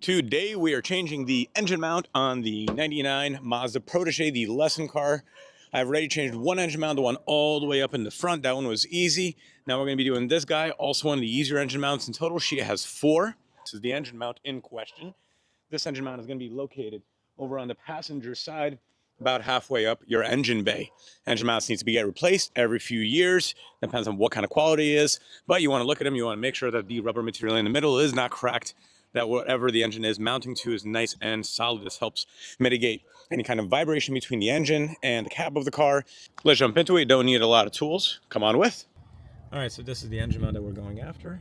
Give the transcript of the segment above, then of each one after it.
Today we are changing the engine mount on the 99 Mazda Protege, the lesson car. I've already changed one engine mount, the one all the way up in the front. That one was easy. Now we're going to be doing this guy, also one of the easier engine mounts. In total, she has 4. This is the engine mount in question. This engine mount is going to be located over on the passenger side, about halfway up your engine bay. Engine mounts need to be replaced every few years. Depends on what kind of quality it is, but you want to look at them. You want to make sure that the rubber material in the middle is not cracked, that whatever the engine is mounting to is nice and solid. This helps mitigate any kind of vibration between the engine and the cab of the car. Let's jump into it. You don't need a lot of tools. Come on with. All right, so this is the engine mount that we're going after.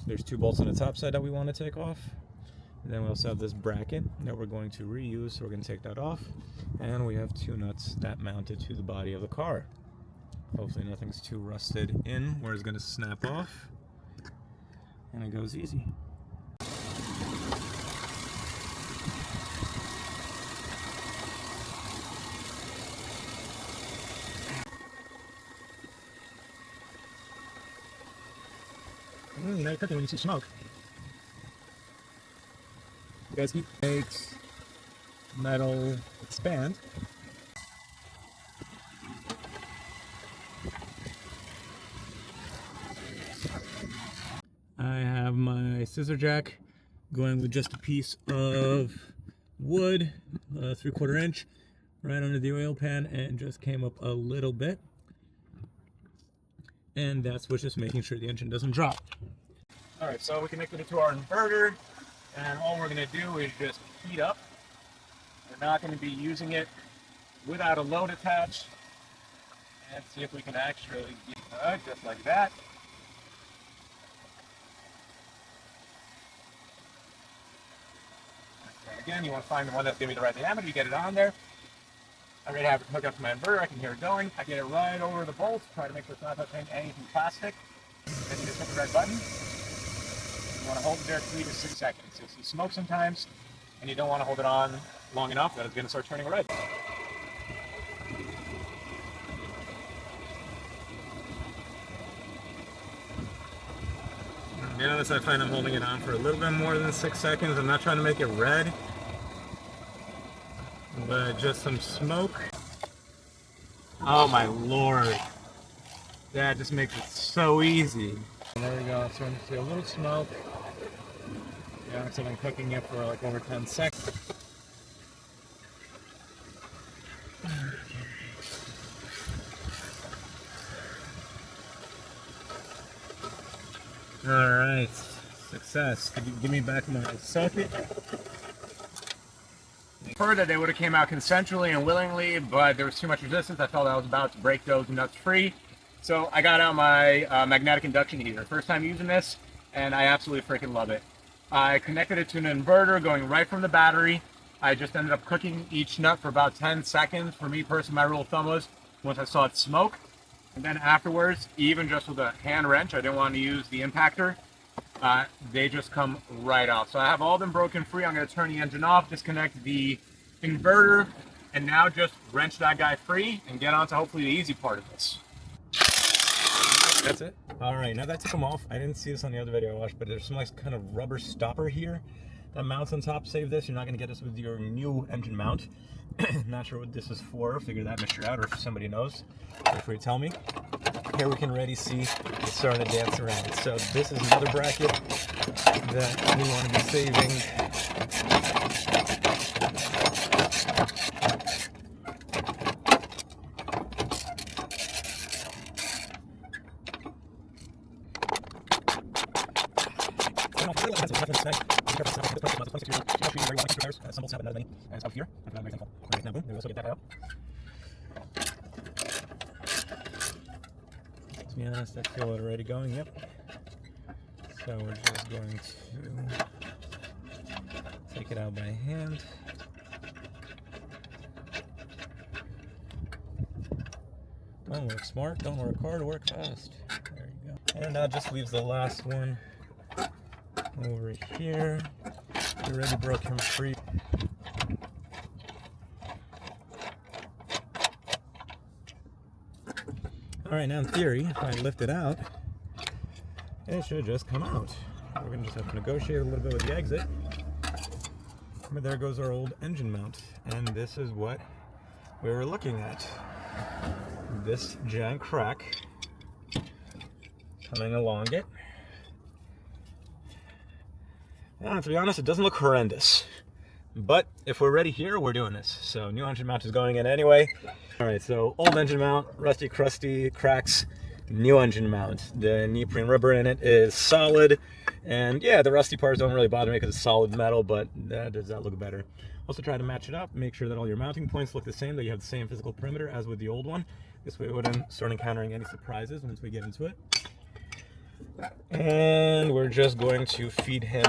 There's 2 bolts on the top side that we want to take off. And then we also have this bracket that we're going to reuse, so we're going to take that off. And we have 2 nuts that mounted to the body of the car. Hopefully nothing's too rusted in where it's going to snap off. And it goes easy. They're cooking when you see smoke. Because heat makes metal expand. I have my scissor jack going with just a piece of wood, 3/4 inch, right under the oil pan, and just came up a little bit. And that's what's just making sure the engine doesn't drop. All right, so we connected it to our inverter. And all we're going to do is just heat up. We're not going to be using it without a load attached. And see if we can actually get it just like that. Okay, again, you want to find the one that's going to be the right diameter. You get it on there. I already have it hooked up to my inverter. I can hear it going. I get it right over the bolts. Try to make sure it's not touching anything plastic. Then you just hit the red button. You want to hold it there 3 to 6 seconds. You'll see smoke sometimes, and you don't want to hold it on long enough that it's going to start turning red. Notice I find I'm holding it on for a little bit more than 6 seconds. I'm not trying to make it red, but just some smoke. Oh my lord. That just makes it so easy. And there we go. So you see a little smoke. Yeah, so I've been cooking it for like over 10 seconds. All right, success. Could you give me back my socket? I prefer that they would have came out consensually and willingly, but there was too much resistance. I felt I was about to break those nuts free. So I got out my magnetic induction heater. First time using this, and I absolutely freaking love it. I connected it to an inverter going right from the battery. I just ended up cooking each nut for about 10 seconds. For me personally, my rule of thumb was once I saw it smoke. And then afterwards, even just with a hand wrench, I didn't want to use the impactor. They just come right off. So I have all of them broken free. I'm going to turn the engine off, disconnect the inverter, and now just wrench that guy free and get on to hopefully the easy part of this. That's it. All right, now that I took them off, I didn't see this on the other video I watched, but there's some like kind of rubber stopper here that mounts on top. Save this. You're not going to get this with your new engine mount. Not sure what this is for. Figure that mystery out, or if somebody knows, feel free to tell me. Here we can already see it's starting to dance around. So this is another bracket that we want to be saving. Some bolts have another many, and it's out here. Now, boom, we also get that out. To be honest, I feel it already going, yep. So we're just going to take it out by hand. Don't work smart, don't work hard, work fast. There you go. And that just leaves the last one over here. We already broke him free. Alright, now in theory, if I lift it out, it should just come out. We're going to just have to negotiate a little bit with the exit. But there goes our old engine mount, and this is what we were looking at. This giant crack coming along it. And to be honest, it doesn't look horrendous. But if we're ready here, we're doing this. So new engine mount is going in anyway. All right, so old engine mount, rusty, crusty, cracks, new engine mount. The neoprene rubber in it is solid. And yeah, the rusty parts don't really bother me because it's solid metal, but does that look better? Also try to match it up, make sure that all your mounting points look the same, that you have the same physical perimeter as with the old one. This way we wouldn't start encountering any surprises once we get into it. And we're just going to feed him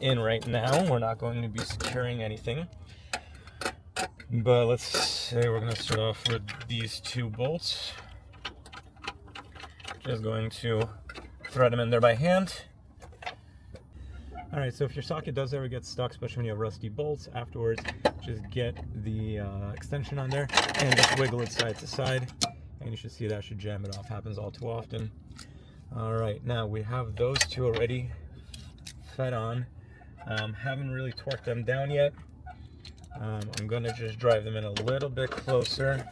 in right now. We're not going to be securing anything. But let's say we're going to start off with these 2 bolts. Just going to thread them in there by hand. Alright, so if your socket does ever get stuck, especially when you have rusty bolts, afterwards just get the extension on there and just wiggle it side to side, and you should see that should jam it off. Happens all too often. Alright, now we have those 2 already fed on. Haven't really torqued them down yet. I'm going to just drive them in a little bit closer.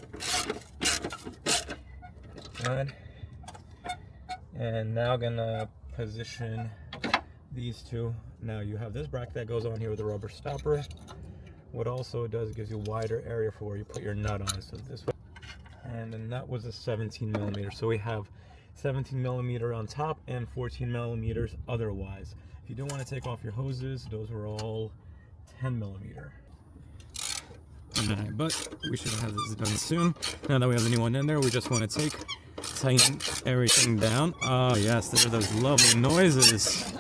Good. And now going to position these 2. Now you have this bracket that goes on here with a rubber stopper. What also it does, it gives you a wider area for where you put your nut on. So this way. And the nut was a 17 millimeter. So we have 17 millimeter on top and 14 millimeters otherwise. If you do want to take off your hoses, those were all 10 millimeter. But we should have this done soon. Now that we have the new one in there, we just want to tighten everything down. Oh yes, there are those lovely noises.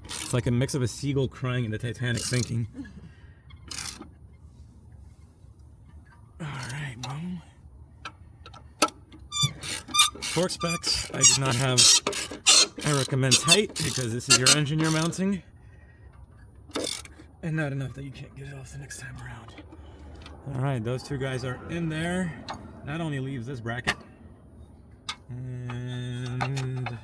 It's like a mix of a seagull crying and the Titanic sinking. Alright, boom. Torque specs, I do not have. I recommend tight because this is your engine you're mounting. And not enough that you can't get it off the next time around. Alright, those 2 guys are in there. That only leaves this bracket. And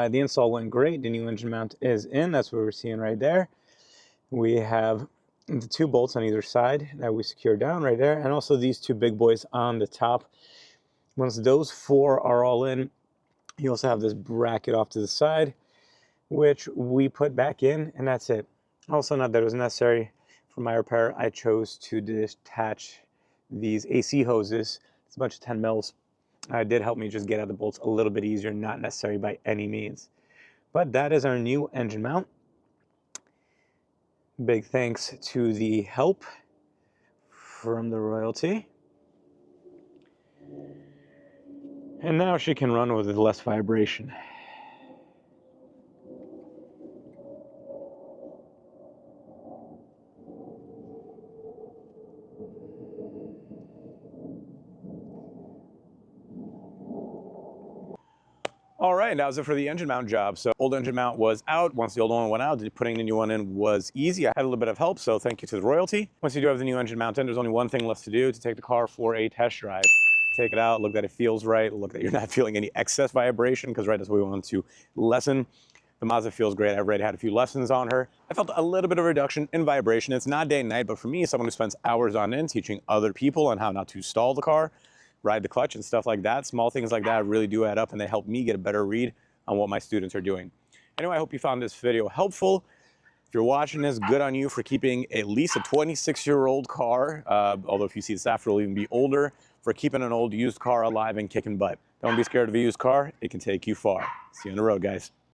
the install went great. The new engine mount is in. That's what we're seeing right there. We have the 2 bolts on either side that we secure down right there, and also these 2 big boys on the top. Once those 4 are all in, you also have this bracket off to the side, which we put back in, and that's it. Also, not that it was necessary for my repair, I chose to detach these AC hoses. It's a bunch of 10 mils. It did help me just get out the bolts a little bit easier, not necessary by any means. But that is our new engine mount. Big thanks to the help from the royalty. And now she can run with less vibration. All right, that was it for the engine mount job. So old engine mount was out. Once the old one went out, putting the new one in was easy. I had a little bit of help, so thank you to the royalty. Once you do have the new engine mount in, there's only one thing left to do: to take the car for a test drive. Take it out, look that it feels right, look that you're not feeling any excess vibration, because right, that's what we want to lessen. The Mazda feels great. I've already had a few lessons on her. I felt a little bit of a reduction in vibration. It's not day and night, but for me, someone who spends hours on end teaching other people on how not to stall the car, ride the clutch and stuff like that, small things like that really do add up, and they help me get a better read on what my students are doing. Anyway, I hope you found this video helpful. If you're watching this, good on you for keeping at least a 26-year-old car, although if you see this after, it'll even be older, for keeping an old used car alive and kicking butt. Don't be scared of a used car. It can take you far. See you on the road, guys.